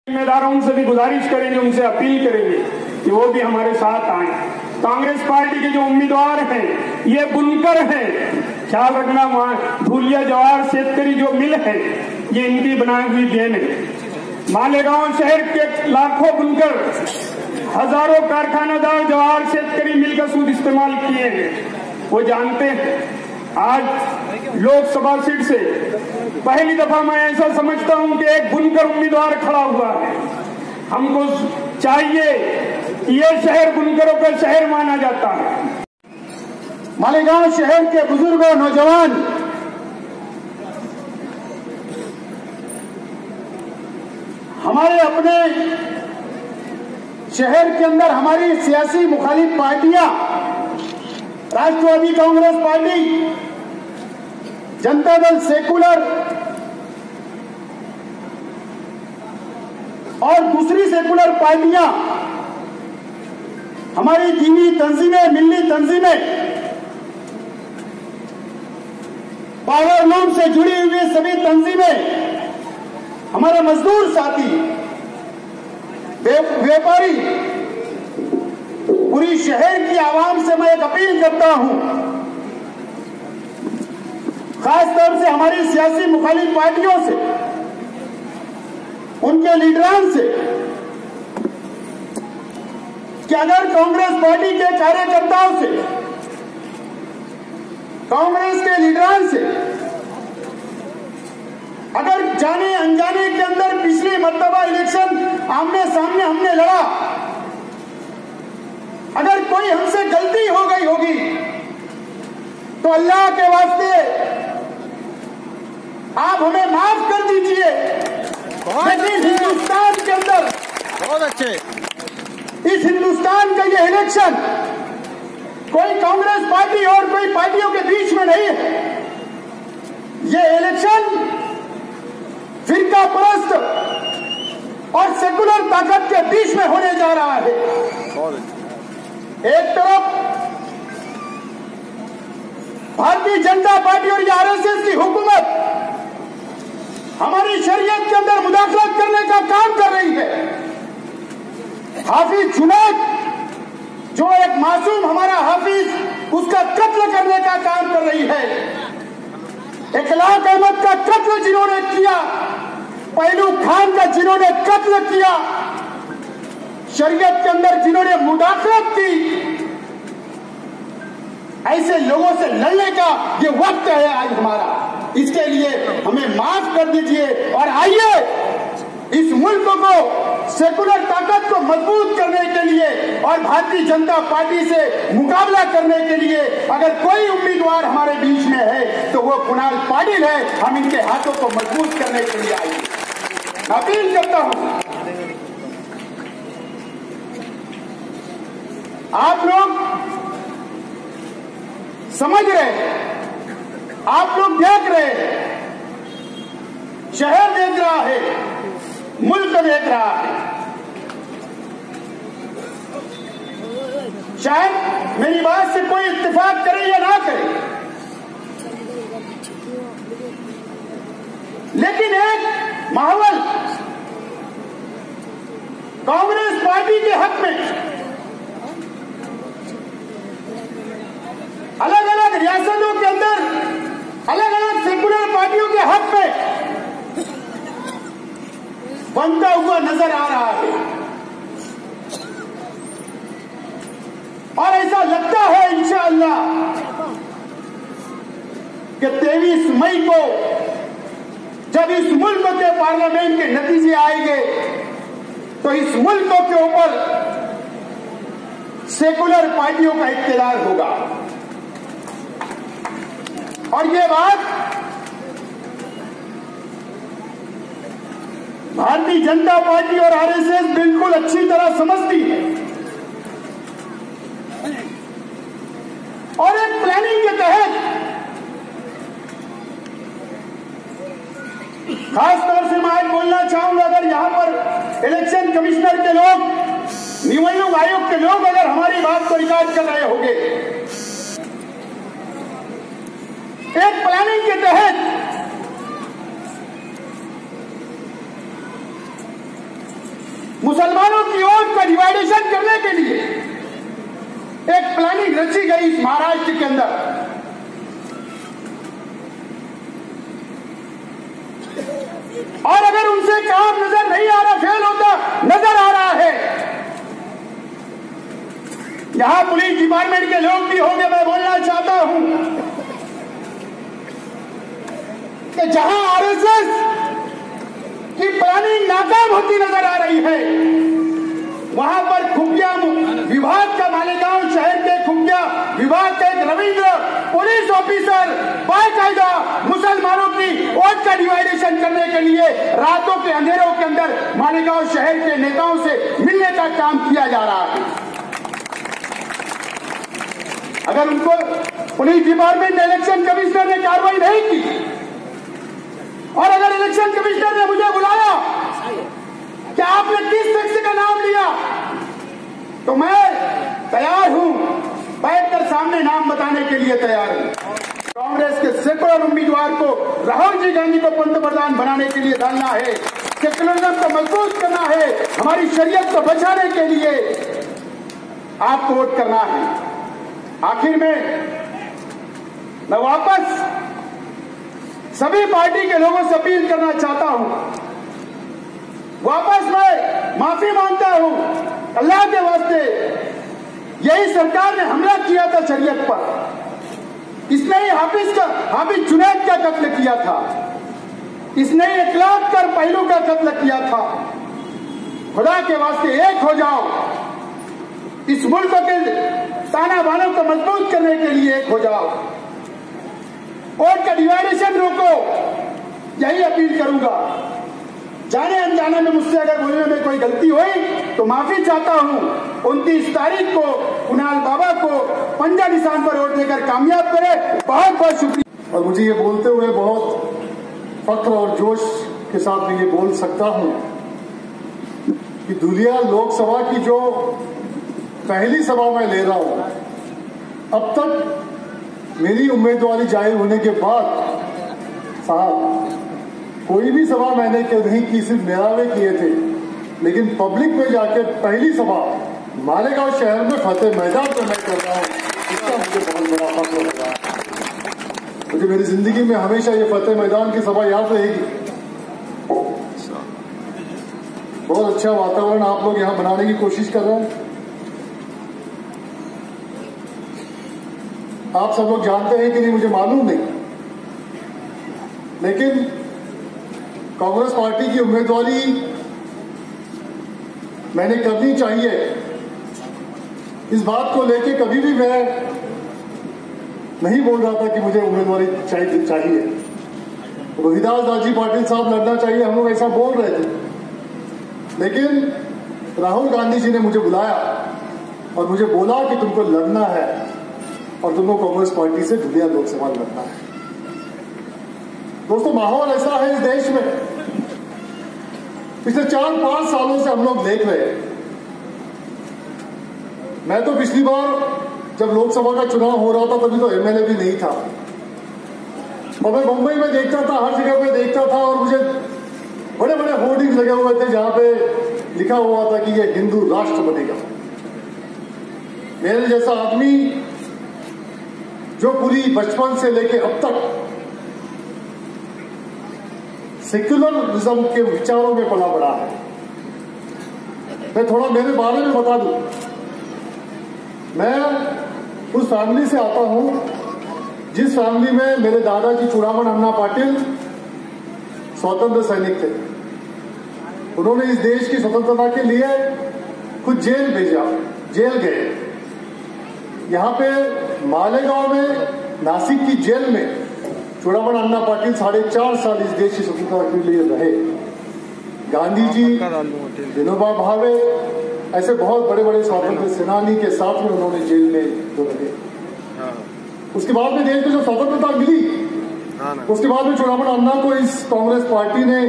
जिम्मेदारों से भी गुजारिश करेंगे, उनसे अपील करेंगे कि वो भी हमारे साथ आए। कांग्रेस पार्टी के जो उम्मीदवार हैं ये बुनकर हैं, ख्याल रखना। वहां धूलिया जवाहर शेतकरी जो मिल है ये इनकी बनाई हुई देन है। मालेगांव शहर के लाखों बुनकर, हजारों कारखानादार जवाहर शेतकरी मिल का सूद इस्तेमाल किए हैं। वो जानते हैं। आज लोकसभा सीट से पहली दफा मैं ऐसा समझता हूं कि एक बुनकर उम्मीदवार खड़ा हुआ है। हमको चाहिए कि ये शहर बुनकरों का शहर माना जाता है। मालेगांव शहर के बुजुर्गों, नौजवान, हमारे अपने शहर के अंदर हमारी सियासी मुखालिफ पार्टियां, राष्ट्रवादी कांग्रेस पार्टी, जनता दल सेकुलर और दूसरी सेकुलर पार्टियां, हमारी दीनी तंजीमें, मिल्ली तंजीमें, पावरलूम से जुड़ी हुई सभी तंजीमें, हमारे मजदूर साथी, व्यापारी, पूरी शहर की आवाम से मैं एक अपील करता हूं, खासतौर से हमारी सियासी मुखालिफ पार्टियों से, उनके लीडरान से, कि अगर कांग्रेस पार्टी के कार्यकर्ताओं से, कांग्रेस के लीडरान से अगर जाने अनजाने के अंदर पिछली मर्तबा इलेक्शन आमने सामने हमने लड़ा, अगर कोई हमसे गलती हो गई होगी तो अल्लाह के वास्ते आप हमें माफ कर दीजिए। लेकिन हिंदुस्तान के अंदर, बहुत अच्छे, इस हिंदुस्तान का ये इलेक्शन कोई कांग्रेस पार्टी और कोई पार्टियों के बीच में नहीं है। ये इलेक्शन फिरका परस्त और सेकुलर ताकत के बीच में होने जा रहा है। एक तरफ भारतीय जनता पार्टी और आरएसएस की हुकूमत हमारी शरीयत के अंदर मुदाखलत करने का काम कर रही है। हाफिज जुनैद, जो एक मासूम हमारा हाफिज, उसका कत्ल करने का काम कर रही है। इखलाक अहमद का कत्ल जिन्होंने किया, पहलू खान का जिन्होंने कत्ल किया, शरीयत के अंदर जिन्होंने मुदाखलत की, ऐसे लोगों से लड़ने का ये वक्त है आज हमारा। इसके लिए हमें माफ कर दीजिए और आइए इस मुल्क को, सेकुलर ताकत को मजबूत करने के लिए और भारतीय जनता पार्टी से मुकाबला करने के लिए अगर कोई उम्मीदवार हमारे बीच में है तो वो कुणाल पाटिल है। हम इनके हाथों को मजबूत करने के लिए आइए। अपील करता हूं, आप लोग समझ रहे हैं, आप लोग देख रहे हैं, शहर देख रहा है, मुल्क देख रहा है। शायद मेरी बात से कोई इत्तेफाक करे या ना करे, लेकिन एक माहौल कांग्रेस पार्टी के हक में अलग अलग रियासतों के अंदर अलग अलग सेकुलर पार्टियों के हक में बनता हुआ नजर आ रहा है। और ऐसा लगता है इंशाअल्लाह कि 23 मई को जब इस मुल्क के पार्लियामेंट के नतीजे आएंगे तो इस मुल्क के ऊपर सेकुलर पार्टियों का इख्तियार होगा। और ये बात भारतीय जनता पार्टी और आरएसएस बिल्कुल अच्छी तरह समझती है और एक प्लानिंग के तहत, खासतौर से मैं आज बोलना चाहूंगा, अगर यहां पर इलेक्शन कमिश्नर के लोग, निवडणूक आयोग के लोग अगर हमारी बात को रिकॉर्ड कर रहे होंगे, एक प्लानिंग के तहत मुसलमानों की वोट का डिवाइडेशन करने के लिए एक प्लानिंग रची गई इस महाराष्ट्र के अंदर। और अगर उनसे काम नजर नहीं आ रहा, फेल होता नजर आ रहा है, यहां पुलिस डिपार्टमेंट के लोग भी होंगे। मैं बोलना चाहता हूं कि जहां आरएसएस की प्लानिंग नाकाम होती नजर आ रही है, वहां पर खुफिया विभाग का मालेगांव शहर के खुफिया विभाग का एक रविंद्र पुलिस ऑफिसर बाकायदा मुसलमानों की वोट का डिवाइडेशन करने के लिए रातों के अंधेरों के अंदर मालेगांव शहर के नेताओं से मिलने का काम किया जा रहा है। अगर उनको पुलिस डिपार्टमेंट ने, इलेक्शन कमिश्नर ने कार्रवाई नहीं की, और अगर इलेक्शन कमिश्नर ने मुझे बुलाया कि आपने किस शख्स का नाम लिया, तो मैं तैयार हूं, बैठकर सामने नाम बताने के लिए तैयार हूं। कांग्रेस के सेकुलर उम्मीदवार को, राहुल जी गांधी को पंतप्रधान बनाने के लिए डालना है, सेकुलरिज्म को मजबूत करना है, हमारी शरीयत को बचाने के लिए आपको वोट करना है। आखिर में मैं वापस सभी पार्टी के लोगों से अपील करना चाहता हूं, वापस मैं माफी मांगता हूं। अल्लाह के वास्ते, यही सरकार ने हमला किया था शरीयत पर, इसने ही हाफिज जुनैद का कत्ल किया था, इसने ही 1 लाख कर पहलू का कत्ल किया था। खुदा के वास्ते एक हो जाओ, इस मुल्क के ताना बानों को मजबूत करने के लिए एक हो जाओ, वोट का डिवाइडेशन रोको, यही अपील करूंगा। जाने अनजाने में मुझसे अगर बोलने में कोई गलती हुई तो माफी चाहता हूं। 29 तारीख को कुणाल बाबा को पंजा निशान पर वोट देकर कामयाब करे। बहुत बहुत शुक्रिया। और मुझे ये बोलते हुए बहुत फख्र और जोश के साथ मैं ये बोल सकता हूं कि धुलिया लोकसभा की जो पहली सभा मैं ले रहा हूं, अब तक मेरी उम्मीदवारी जाहिर होने के बाद साहब कोई भी सभा मैंने नहीं की, सिर्फ मेरावे किए थे, लेकिन पब्लिक में जाके पहली सभा मालेगांव शहर में फतेह मैदान में मैं कर रहा हूं। इसका मुझे बहुत बड़ा फख्र लगा। मुझे मेरी जिंदगी में हमेशा ये फतेह मैदान की सभा याद रहेगी। बहुत अच्छा वातावरण आप लोग यहां बनाने की कोशिश कर रहे हैं। आप सब लोग जानते हैं कि नहीं मुझे मालूम नहीं, लेकिन कांग्रेस पार्टी की उम्मीदवारी मैंने करनी चाहिए। इस बात को लेके कभी भी मैं नहीं बोल रहा था कि मुझे उम्मीदवारी चाहिए। रोहिदास दास जी पाटिल साहब लड़ना चाहिए, हम लोग ऐसा बोल रहे थे, लेकिन राहुल गांधी जी ने मुझे बुलाया और मुझे बोला कि तुमको लड़ना है और तुमको कांग्रेस पार्टी से धुलिया लोकसभा लड़ना है। दोस्तों, माहौल ऐसा है इस देश में, पिछले 4-5 सालों से हम लोग देख रहे हैं। मैं तो पिछली बार जब लोकसभा का चुनाव हो रहा था तभी तो एमएलए भी नहीं था, और मैं मुंबई में देखता था, हर जगह पे देखता था, और मुझे बड़े बड़े होर्डिंग्स लगे हुए थे जहां पे लिखा हुआ था कि ये हिंदू राष्ट्र बनेगा। मेरे जैसा आदमी जो पूरी बचपन से लेके अब तक सेक्युलरिज्म के विचारों में पला बड़ा है, मैं थोड़ा मेरे बारे में बता दूं। मैं उस फैमिली से आता हूं जिस फैमिली में मेरे दादाजी चूड़ामन अन्ना पाटिल स्वतंत्र सैनिक थे। उन्होंने इस देश की स्वतंत्रता के लिए खुद जेल भेजा, जेल गए। यहां पे मालेगांव में, नासिक की जेल में चूड़ामन अन्ना पाटिल 4.5 साल इस देश की स्वतंत्रता के लिए रहे। गांधी जी, विनोबा भावे, ऐसे बहुत बड़े बड़े स्वतंत्र सेनानी के साथ में उन्होंने जेल में जो रहे। उसके बाद में देश को जब स्वतंत्रता मिली, उसके बाद में चूड़ामन अन्ना को इस कांग्रेस पार्टी ने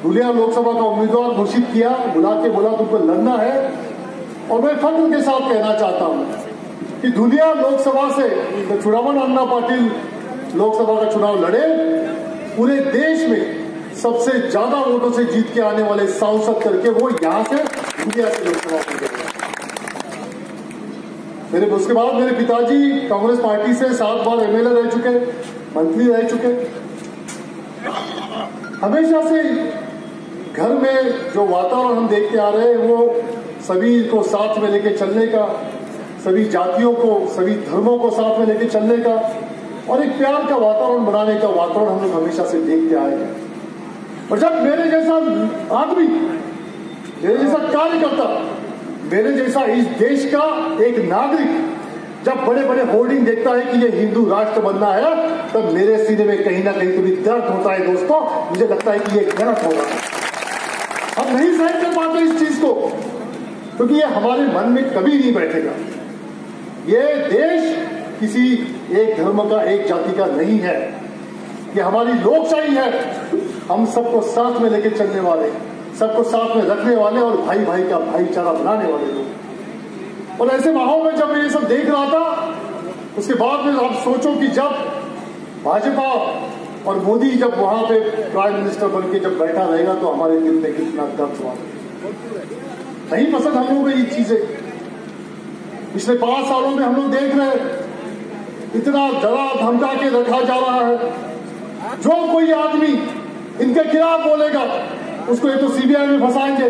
धुलिया लोकसभा का उम्मीदवार घोषित किया, बुला के बोला तुमको लड़ना है। और मैं फख्र के साथ कहना चाहता हूं कि धुलिया लोकसभा से चूड़ामन अन्ना पाटिल लोकसभा का चुनाव लड़े, पूरे देश में सबसे ज्यादा वोटों से जीत के आने वाले सांसद करके वो यहां से इंडिया से लोकसभा में गए। उसके बाद मेरे पिताजी कांग्रेस पार्टी से 7 बार एमएलए रह चुके, मंत्री रह चुके। हमेशा से घर में जो वातावरण हम देखते आ रहे हैं वो सभी को साथ में लेके चलने का, सभी जातियों को, सभी धर्मों को साथ में लेके चलने का और एक प्यार का वातावरण बनाने का वातावरण हम लोग हमेशा से देखते आए हैं। और जब मेरे जैसा आदमी, मेरे जैसा कार्यकर्ता, मेरे जैसा इस देश का एक नागरिक जब बड़े बड़े होर्डिंग देखता है कि ये हिंदू राष्ट्र बनना है, तब मेरे सीने में कहीं ना कहीं तो भी दर्द होता है दोस्तों। मुझे लगता है कि ये गलत हो रहा है, हम नहीं सहन कर पाते इस चीज को, क्योंकि ये हमारे मन में कभी नहीं बैठेगा। ये देश किसी एक धर्म का, एक जाति का नहीं है, ये हमारी लोकशाही है। हम सबको साथ में लेकर चलने वाले, सबको साथ में रखने वाले और भाई भाई का भाईचारा बनाने वाले लोग। और ऐसे माहौल में जब मैं ये सब देख रहा था, उसके बाद में आप सोचो कि जब भाजपा और मोदी जब वहां पे प्राइम मिनिस्टर बन के जब बैठा रहेगा तो हमारे दिल में कितना दर्द हुआ। नहीं पसंद हम लोगों को ये चीजें। पिछले 5 सालों में हम लोग देख रहे हैं इतना डरा धमका के रखा जा रहा है। जो कोई आदमी इनके खिलाफ बोलेगा उसको ये तो सीबीआई में फंसाएंगे,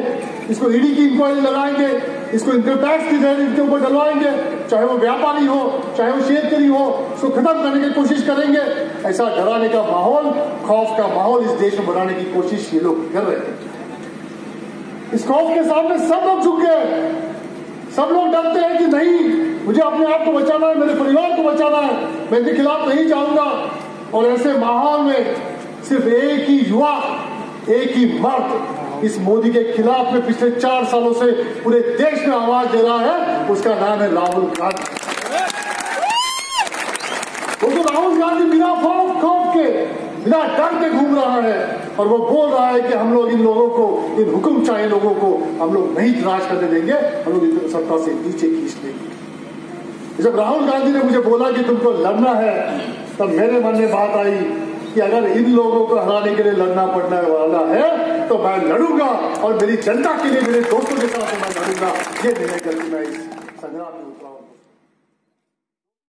इसको ईडी की इंक्वायरी लगाएंगे, इसको इनकम टैक्स की जहर इनके ऊपर डलवाएंगे, चाहे वो व्यापारी हो, चाहे वो शेतकरी हो, उसको खत्म करने की कोशिश करेंगे। ऐसा डराने का माहौल, खौफ का माहौल इस देश में बनाने की कोशिश ये लोग कर रहे हैं। इस खौफ के सामने सब लोग झुक गए, सब लोग डरते हैं कि नहीं, मुझे अपने आप को बचाना है, मेरे परिवार को बचाना है, मैं इनके खिलाफ नहीं जाऊंगा। और ऐसे माहौल में सिर्फ एक ही युवा, एक ही मर्द इस मोदी के खिलाफ में पिछले 4 सालों से पूरे देश में आवाज दे रहा है, उसका नाम है राहुल गांधी। तो राहुल गांधी बिना खौफ के, बिना डर के घूम रहा है और वो बोल रहा है कि हम लोग इन लोगों को, इन हुक्म चाहे लोगों को हम लोग नहीं राज करने देंगे, हम लोग इनको सत्ता से नीचे खींच देंगे। जब राहुल गांधी ने मुझे बोला कि तुमको लड़ना है, तब मेरे मन में बात आई कि अगर इन लोगों को हराने के लिए लड़ना पड़ने वाला है तो मैं लड़ूंगा और मेरी जनता के लिए, मेरे दोस्तों के साथ मैं लड़ूंगा। ये निर्णय करके मैं इस संग्राम में उतरा।